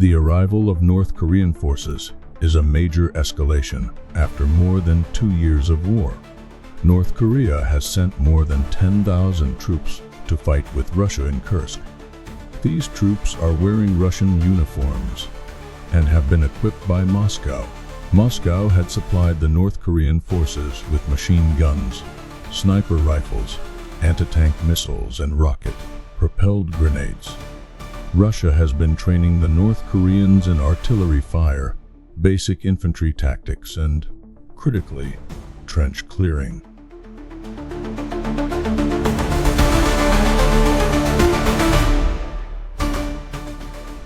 The arrival of North Korean forces is a major escalation after more than 2 years of war. North Korea has sent more than 10,000 troops to fight with Russia in Kursk. These troops are wearing Russian uniforms and have been equipped by Moscow. Moscow had supplied the North Korean forces with machine guns, sniper rifles, anti-tank missiles, and rocket-propelled grenades. Russia has been training the North Koreans in artillery fire, basic infantry tactics, and, critically, trench clearing.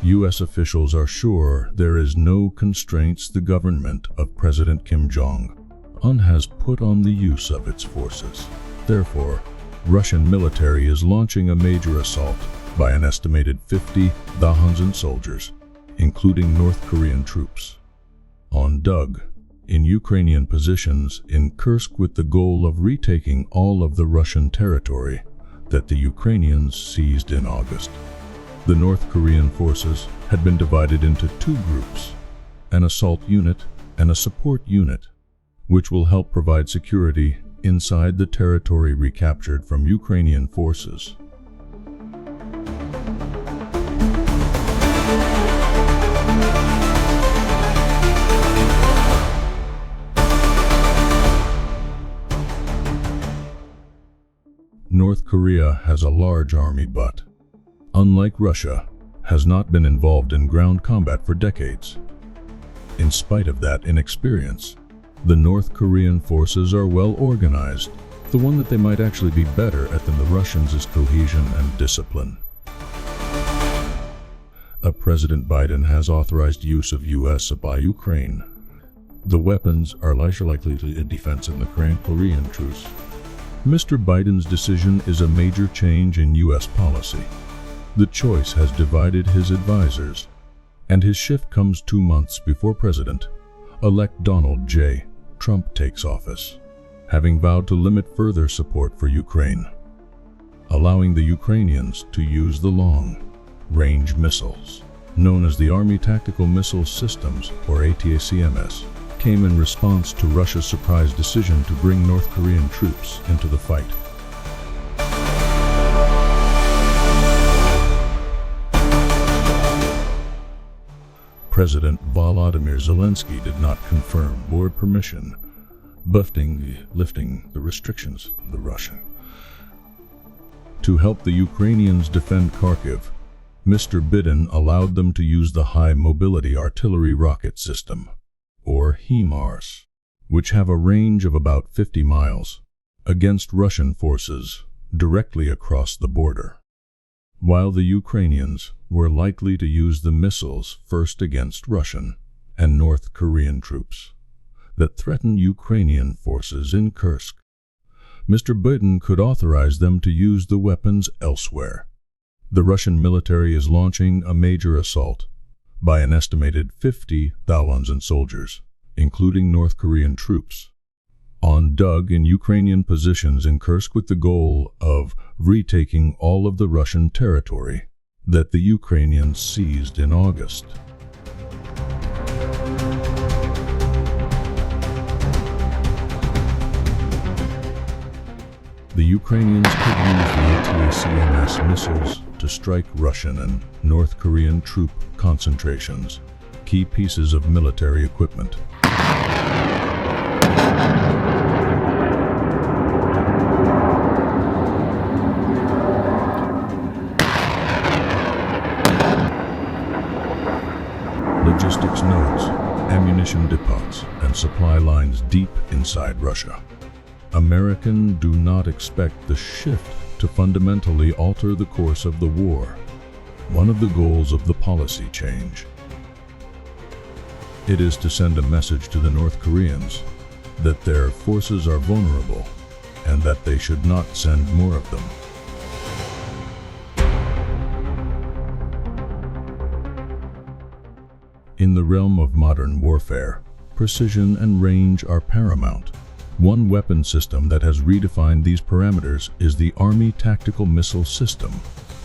U.S. officials are sure there is no constraints the government of President Kim Jong-un has put on the use of its forces. Therefore, Russian military is launching a major assault by an estimated 50,000 soldiers, including North Korean troops, on Dug, in Ukrainian positions in Kursk with the goal of retaking all of the Russian territory that the Ukrainians seized in August. The North Korean forces had been divided into 2 groups, an assault unit and a support unit, which will help provide security inside the territory recaptured from Ukrainian forces. North Korea has a large army but, unlike Russia, has not been involved in ground combat for decades. In spite of that inexperience, the North Korean forces are well organized. The one that they might actually be better at than the Russians is cohesion and discipline. President Biden has authorized use of U.S. by Ukraine. The weapons are less likely to defense in the Korean truce. Mr. Biden's decision is a major change in U.S. policy. The choice has divided his advisors, and his shift comes 2 months before President-elect Donald J. Trump takes office, having vowed to limit further support for Ukraine, allowing the Ukrainians to use the long-range missiles, known as the Army Tactical Missile Systems, or ATACMS, came in response to Russia's surprise decision to bring North Korean troops into the fight. President Volodymyr Zelensky did not confirm or permission, lifting the restrictions of the Russian. To help the Ukrainians defend Kharkiv, Mr. Biden allowed them to use the High Mobility Artillery Rocket System, or HIMARS, which have a range of about 50 miles, against Russian forces directly across the border, while the Ukrainians were likely to use the missiles first against Russian and North Korean troops that threaten Ukrainian forces in Kursk. Mr. Biden could authorize them to use the weapons elsewhere. The Russian military is launching a major assault by an estimated 50,000 soldiers, including North Korean troops, on Dug in Ukrainian positions in Kursk with the goal of retaking all of the Russian territory that the Ukrainians seized in August. The Ukrainians could use the ATACMS missiles to strike Russian and North Korean troop concentrations, key pieces of military equipment. Logistics nodes, ammunition depots, and supply lines deep inside Russia. Americans do not expect the shift to fundamentally alter the course of the war, one of the goals of the policy change. It is to send a message to the North Koreans that their forces are vulnerable and that they should not send more of them. In the realm of modern warfare, precision and range are paramount. One weapon system that has redefined these parameters is the Army Tactical Missile System,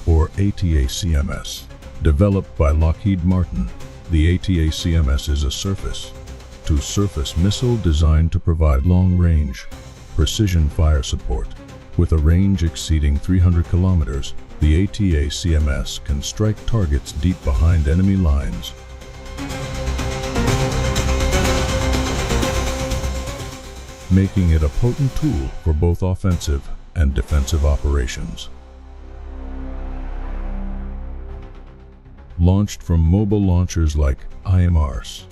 or ATACMS. Developed by Lockheed Martin, the ATACMS is a surface-to-surface missile designed to provide long-range, precision fire support. With a range exceeding 300 kilometers, the ATACMS can strike targets deep behind enemy lines. Making it a potent tool for both offensive and defensive operations. Launched from mobile launchers like IMRs,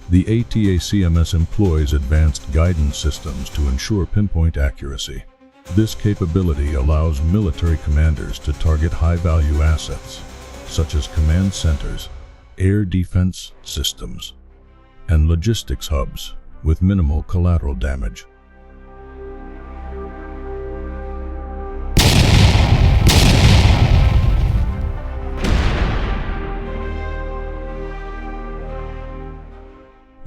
the ATACMS employs advanced guidance systems to ensure pinpoint accuracy. This capability allows military commanders to target high-value assets, such as command centers, air defense systems, and logistics hubs with minimal collateral damage.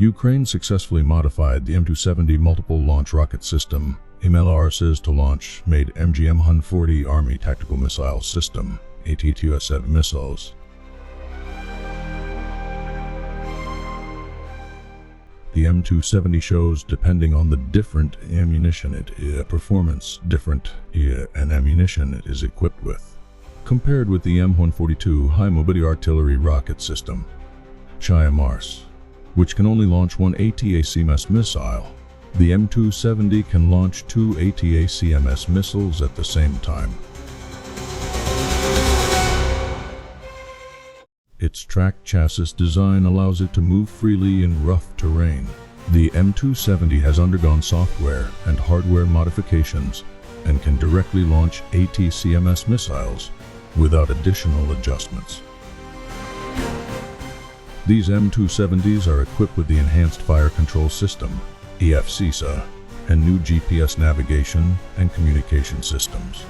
Ukraine successfully modified the M270 multiple launch rocket system MLRS to launch made MGM-140 Army Tactical Missile System ATACMS missiles. The M270 shows, depending on the different ammunition performance different and ammunition it is equipped with. Compared with the M142 High Mobility Artillery Rocket System, HIMARS, which can only launch one ATACMS missile, the M270 can launch two ATACMS missiles at the same time. Its tracked chassis design allows it to move freely in rough terrain. The M270 has undergone software and hardware modifications and can directly launch ATACMS missiles without additional adjustments. These M270s are equipped with the Enhanced Fire Control System, EFCSA, and new GPS navigation and communication systems.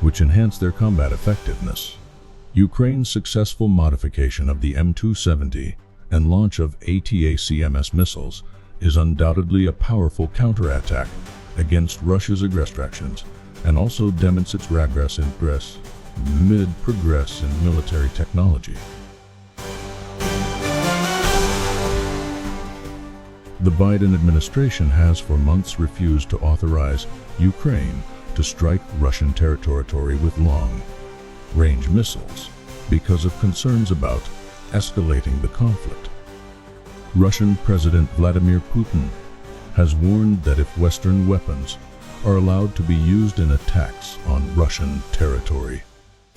Which enhance their combat effectiveness. Ukraine's successful modification of the M270 and launch of ATACMS missiles is undoubtedly a powerful counterattack against Russia's aggressions and also demonstrates progress in military technology. The Biden administration has for months refused to authorize Ukraine to strike Russian territory with long-range missiles because of concerns about escalating the conflict. Russian President Vladimir Putin has warned that if Western weapons are allowed to be used in attacks on Russian territory,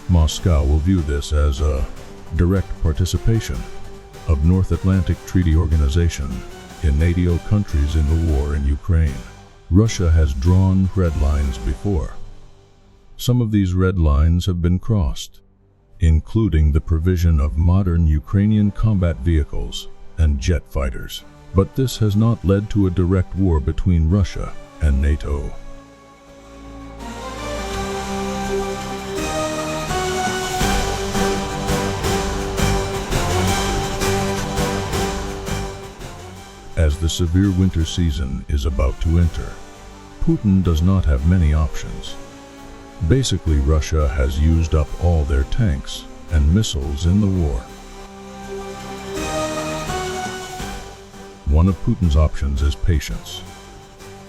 Moscow will view this as a direct participation of North Atlantic Treaty Organization in NATO countries in the war in Ukraine. Russia has drawn red lines before. Some of these red lines have been crossed, including the provision of modern Ukrainian combat vehicles and jet fighters. But this has not led to a direct war between Russia and NATO. As the severe winter season is about to enter, Putin does not have many options. Basically, Russia has used up all their tanks and missiles in the war. One of Putin's options is patience.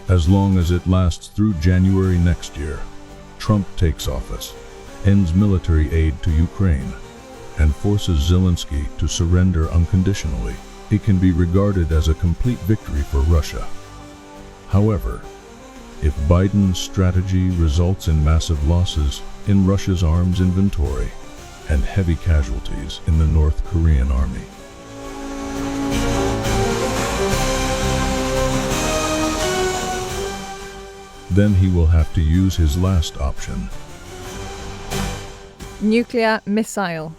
As long as it lasts through January next year, Trump takes office, ends military aid to Ukraine, and forces Zelensky to surrender unconditionally, it can be regarded as a complete victory for Russia. However, if Biden's strategy results in massive losses in Russia's arms inventory and heavy casualties in the North Korean army, then he will have to use his last option. Nuclear missile.